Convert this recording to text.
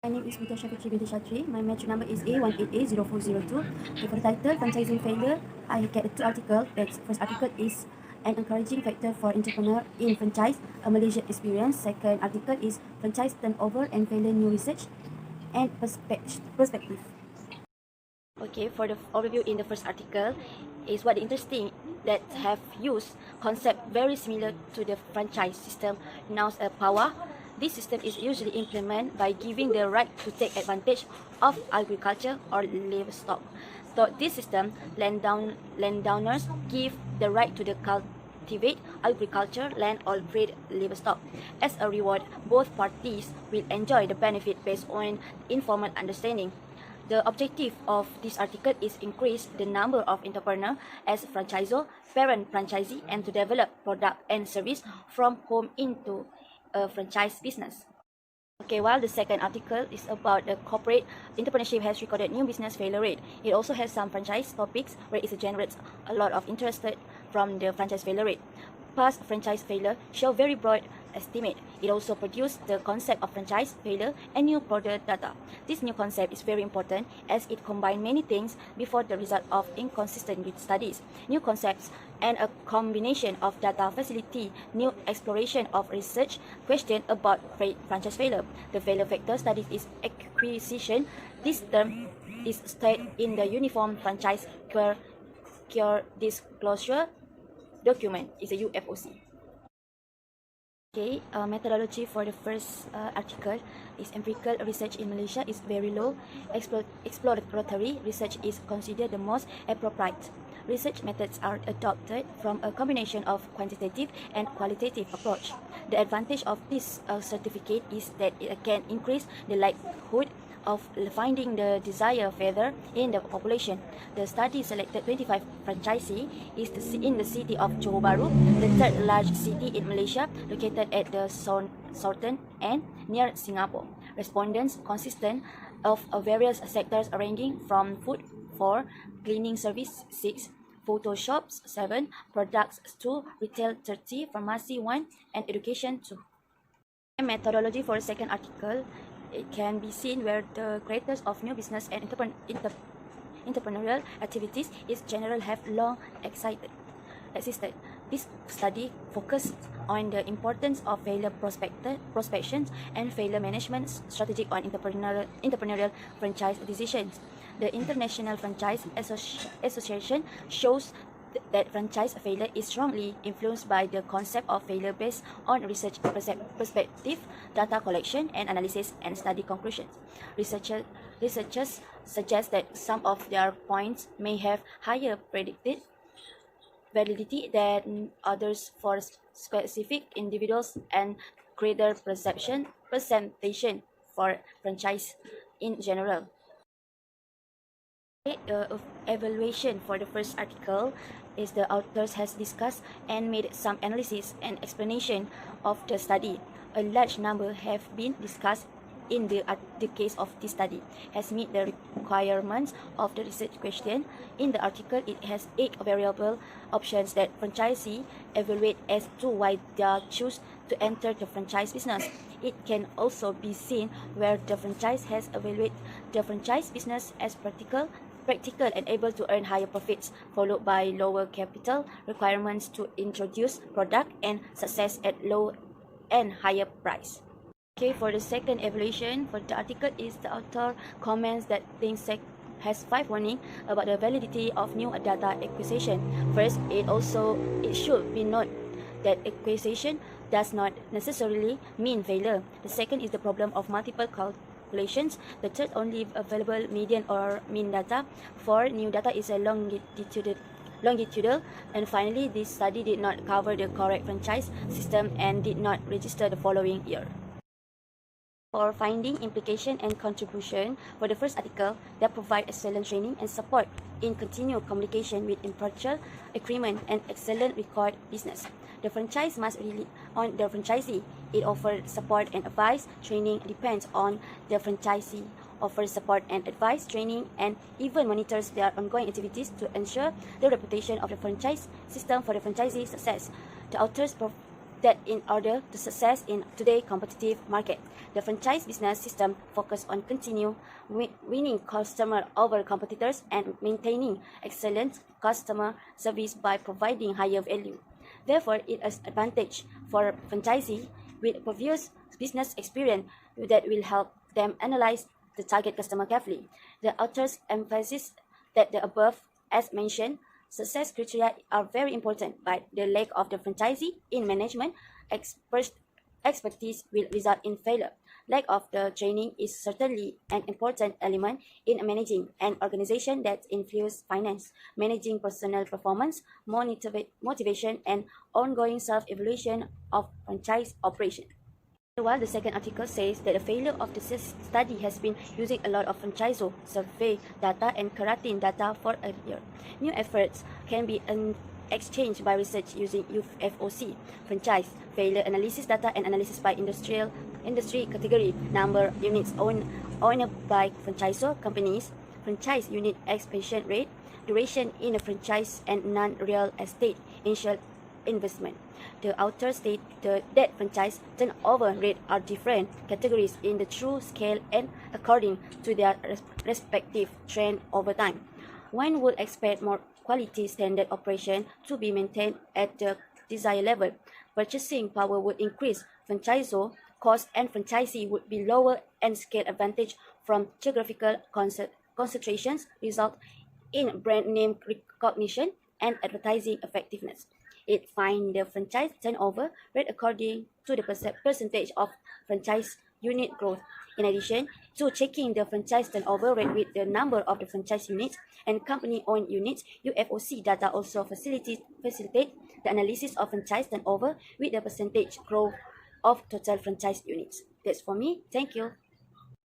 My name is Mita Shafiqi binti Shatri. My match number is A18A0402. Okay, for the title, Franchising Failure, I get two articles. The first article is an encouraging factor for entrepreneur in franchise, a Malaysian experience. Second article is franchise turnover and failure, new research and perspective. Okay, for the overview in the first article is what interesting that have used concept very similar to the franchise system known as PAWA. This system is usually implemented by giving the right to take advantage of agriculture or livestock. So this system, landowners give the right to cultivate agriculture, land or breed livestock. As a reward, both parties will enjoy the benefit based on informal understanding. The objective of this article is increase the number of entrepreneurs as franchisor, parent franchisee, and to develop product and service from home into a franchise business. Okay, while the second article is about the corporate entrepreneurship has recorded new business failure rate. It also has some franchise topics where it generates a lot of interest from the franchise failure rate. Past franchise failure show very broad estimate. It also produced the concept of franchise failure and new product data. This new concept is very important as it combines many things before the result of inconsistent with studies. New concepts and a combination of data facility, new exploration of research question about franchise failure. The failure factor studies is acquisition. This term is stated in the Uniform Franchise Cure Disclosure Document, is a UFOC. Okay, methodology for the first article is empirical research in Malaysia is very low. Exploratory research is considered the most appropriate. Research methods are adopted from a combination of quantitative and qualitative approach. The advantage of this certificate is that it can increase the likelihood of finding the desired feather in the population. The study selected 25 franchisees in the city of Johor Bahru, the third largest city in Malaysia, located at the southern end near Singapore. Respondents consisted of various sectors ranging from food 4, cleaning service 6, photo shops 7, products 2, retail 30, pharmacy 1, and education 2. Methodology for the second article, it can be seen where the creators of new business and entrepreneurial activities is general have long existed. This study focused on the importance of failure prospection and failure management strategy on entrepreneurial franchise decisions. The International Franchise Association shows that franchise failure is strongly influenced by the concept of failure based on research perspective, data collection and analysis, and study conclusions. Researchers suggest that some of their points may have higher predicted validity than others for specific individuals and greater presentation for franchise in general. Evaluation for the first article is the authors has discussed and made some analysis and explanation of the study. A large number have been discussed in the case of this study has meet the requirements of the research question. In the article, it has 8 variable options that franchisee evaluate as to why they choose to enter the franchise business. It can also be seen where the franchise has evaluated the franchise business as practical and able to earn higher profits, followed by lower capital requirements to introduce product and success at low and higher price. Okay, for the second evaluation for the article is the author comments that things has 5 warnings about the validity of new data acquisition. First, it should be noted that acquisition does not necessarily mean failure. The second is the problem of multiple calculations. The third, only available median or mean data. 4, new data is a longitudinal. And finally, this study did not cover the correct franchise system and did not register the following year. For finding, implication, and contribution for the first article, that provide excellent training and support in continued communication with impartial agreement and excellent record business. The franchise must rely on the franchisee. It offers support and advice. Training depends on the franchisee. Offers support and advice, training, and even monitors their ongoing activities to ensure the reputation of the franchise system for the franchisee success. The authors that in order to success in today's competitive market, the franchise business system focus on continue winning customer over competitors and maintaining excellent customer service by providing higher value. Therefore, it is advantage for franchisee with previous business experience that will help them analyze the target customer carefully. The authors emphasize that the above, as mentioned, success criteria are very important, but the lack of the franchisee in management expertise will result in failure. Lack of the training is certainly an important element in managing an organization that influences finance, managing personal performance, motivation, and ongoing self-evaluation of franchise operation. While the second article says that the failure of the study has been using a lot of franchisor survey data and keratin data for a year. New efforts can be exchanged by research using UFOC, franchise, failure analysis data and analysis by industry category, number of units owned by franchisor companies, franchise unit expansion rate, duration in a franchise, and non-real estate initial investment. The author states that franchise turnover rate are different categories in the true scale and according to their respective trend over time. One would expect more quality standard operation to be maintained at the desired level. Purchasing power would increase, franchisor cost and franchisee would be lower, and scale advantage from geographical concentrations result in brand name recognition and advertising effectiveness. It finds the franchise turnover rate according to the percentage of franchise unit growth. In addition to checking the franchise turnover rate with the number of the franchise units and company-owned units, UFOC data also facilitate the analysis of franchise turnover with the percentage growth of total franchise units. That's for me. Thank you.